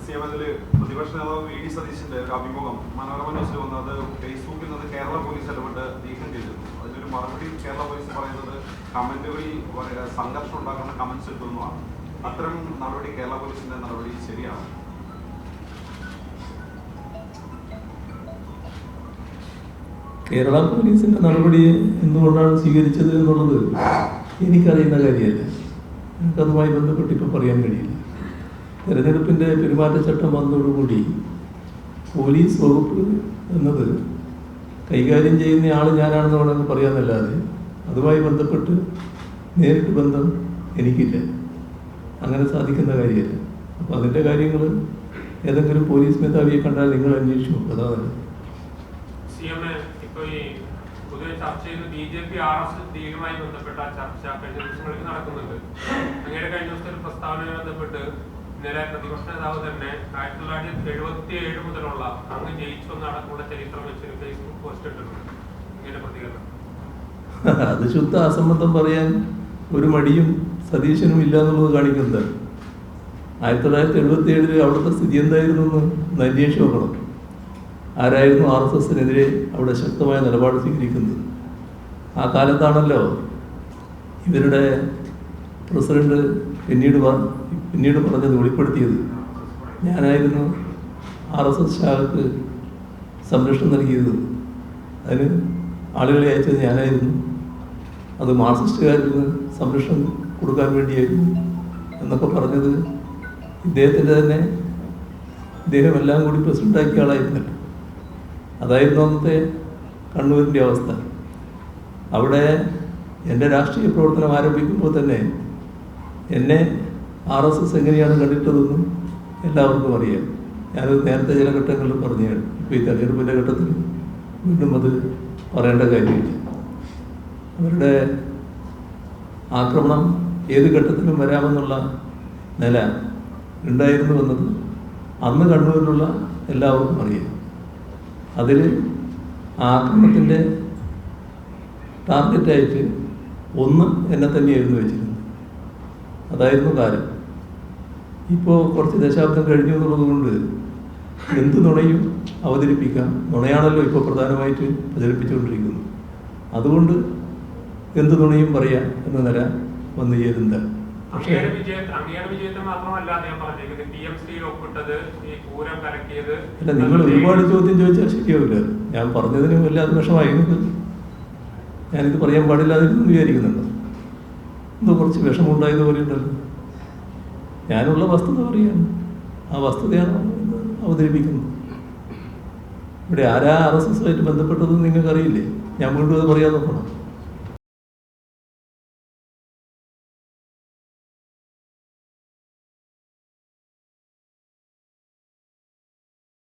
സിഎംഎല്ലിൽ പ്രതിപക്ഷ നേതാവ് വി.ഡി. സതീശന്റെ ഒരു അഭിമുഖം മനോരമ ന്യൂസിൽ വന്നത് ഫേസ്ബുക്കിൽ നിന്ന് കേരള പോലീസ് ഇടപെട്ട് നീക്കം ചെയ്തിരുന്നു. അതിനൊരു മറുപടി കേരള പോലീസ് പറയുന്നത് കമന്റുകളിൽ സംഘർഷം ഉണ്ടാക്കുന്ന കമന്റ്സ് ഇട്ടുന്നതാണ്. അത്തരം നടപടി കേരള പോലീസിന്റെ നടപടി ശരിയാണ്? കേരള പോലീസിന്റെ നടപടി എന്തുകൊണ്ടാണ് സ്വീകരിച്ചത് എന്നുള്ളത് എനിക്കറിയുന്ന കാര്യമല്ല. എനിക്കതുമായി ബന്ധപ്പെട്ട് ഇപ്പോൾ പറയാൻ കഴിയില്ല. തെരഞ്ഞെടുപ്പിൻ്റെ പെരുമാറ്റച്ചട്ടം വന്നതോടുകൂടി പോലീസ് വകുപ്പ് എന്നത് കൈകാര്യം ചെയ്യുന്ന ആൾ ഞാനാണെന്ന് വേണമെങ്കിൽ പറയാമെന്നല്ലാതെ അതുമായി ബന്ധപ്പെട്ട് നേരിട്ട് ബന്ധം എനിക്കില്ല. അങ്ങനെ സാധിക്കുന്ന കാര്യമല്ല. അപ്പോൾ അതിൻ്റെ കാര്യങ്ങൾ ഏതെങ്കിലും പോലീസ് മേധാവിയെ കണ്ടാൽ നിങ്ങൾ അന്വേഷിച്ചു. അതാണ് ഇപ്പോൾ ഈ പൊതുവെ ചർച്ച ചെയ്യുന്ന BJP RS ഡീലുമായി ബന്ധപ്പെട്ട ചർച്ച കഴിഞ്ഞ ദിവസങ്ങളിൽ നടക്കുന്നുണ്ട്. അങ്ങനെ കഴിഞ്ഞ ദിവസത്തെ ഒരു പ്രസ്താവനയുമായി ബന്ധപ്പെട്ട് ഇന്നലെ പ്രതിപക്ഷ നേതാവ് തന്നെ 1977 മുതലുള്ള അങ്ങ് ജയിച്ചൊന്ന് അടക്കമുള്ള ചരിത്രം വെച്ചൊരു ഫേസ്ബുക്ക് പോസ്റ്റ് ഇട്ടിട്ടുണ്ട്. ഇങ്ങനെ പ്രതികരണം അത് ശുദ്ധ അസംബന്ധം പറയാൻ ഒരു മടിയും സതീശനും ഇല്ല എന്നുള്ളത് കാണിക്കുന്നത്. 1977 അവിടുത്തെ സ്ഥിതി എന്തായിരുന്നു എന്ന് അന്വേഷിച്ച് നോക്കണം. ആരായിരുന്നു RSSനെതിരെ അവിടെ ശക്തമായ നിലപാട് സ്വീകരിക്കുന്നത്? ആ കാലത്താണല്ലോ ഇവരുടെ പ്രസിഡന്റ് പിന്നീട് പറഞ്ഞത് വെളിപ്പെടുത്തിയത്. ഞാനായിരുന്നു RSS ശാഖക്ക് സംരക്ഷണം നൽകിയത്, അതിന് ആളുകളെ അയച്ചത് ഞാനായിരുന്നു, അത് മാർക്സിസ്റ്റുകാർക്ക് സംരക്ഷണം കൊടുക്കാൻ വേണ്ടിയായിരുന്നു എന്നൊക്കെ പറഞ്ഞത് ഇദ്ദേഹത്തിൻ്റെ തന്നെ, ഇദ്ദേഹം എല്ലാം കൂടി പ്രസിഡൻ്റാക്കിയ ആളായിരുന്നല്ലോ. അതായിരുന്നു അന്നത്തെ കണ്ണൂരിൻ്റെ അവസ്ഥ. അവിടെ എൻ്റെ രാഷ്ട്രീയ പ്രവർത്തനം ആരംഭിക്കുമ്പോൾ തന്നെ എന്നെ RSS എങ്ങനെയാണ് കണ്ടിട്ടതെന്നും എല്ലാവർക്കും അറിയാം. ഞാനത് നേരത്തെ ചില ഘട്ടങ്ങളിൽ പറഞ്ഞതാണ്. ഇപ്പോൾ ഈ തെരഞ്ഞെടുപ്പിൻ്റെ ഘട്ടത്തിൽ വീണ്ടും അത് പറയേണ്ട കാര്യമില്ല. അവരുടെ ആക്രമണം ഏത് ഘട്ടത്തിലും വരാമെന്നുള്ള നില ഉണ്ടായിരുന്നു എന്നത് അന്ന് കണ്ണൂരിലുള്ള എല്ലാവർക്കും അറിയാം. അതിൽ ആക്രമണത്തിൻ്റെ ടാർഗറ്റായിട്ട് ഒന്ന് എന്നെ തന്നെയായിരുന്നു വെച്ചിരുന്നത്. അതായിരുന്നു കാര്യം. ഇപ്പോൾ കുറച്ച് ദശാബ്ദം കഴിഞ്ഞു എന്നുള്ളത് കൊണ്ട് എന്ത് നുണയും അവതരിപ്പിക്കാം. നുണയാണല്ലോ ഇപ്പോൾ പ്രധാനമായിട്ട് പ്രചരിപ്പിച്ചുകൊണ്ടിരിക്കുന്നത്. അതുകൊണ്ട് എന്ത് നുണയും പറയാം എന്ന നില വന്നു ചേരുന്നത്. പക്ഷേ അല്ല, നിങ്ങൾ ഒരുപാട് ചോദ്യം ചോദിച്ചാൽ ശരിയാവില്ല. ഞാൻ പറഞ്ഞതിന് വല്ലാതെ വിഷമായി. ഞാനിത് പറയാൻ പാടില്ലാതിരുന്നു വിചാരിക്കുന്നുണ്ടോ? എന്തോ കുറച്ച് വിഷമുണ്ടായതുപോലെ ഉണ്ടല്ലോ. ഞാനുള്ള വസ്തുത പറയാണ്. ആ വസ്തുതയാണ് അവതരിപ്പിക്കുന്നത്. ഇവിടെ ആരാ RSSുമായിട്ട് ബന്ധപ്പെട്ടതെന്ന് നിങ്ങൾക്കറിയില്ലേ? ഞാൻ വീണ്ടും അത് പറയാൻ നോക്കണം.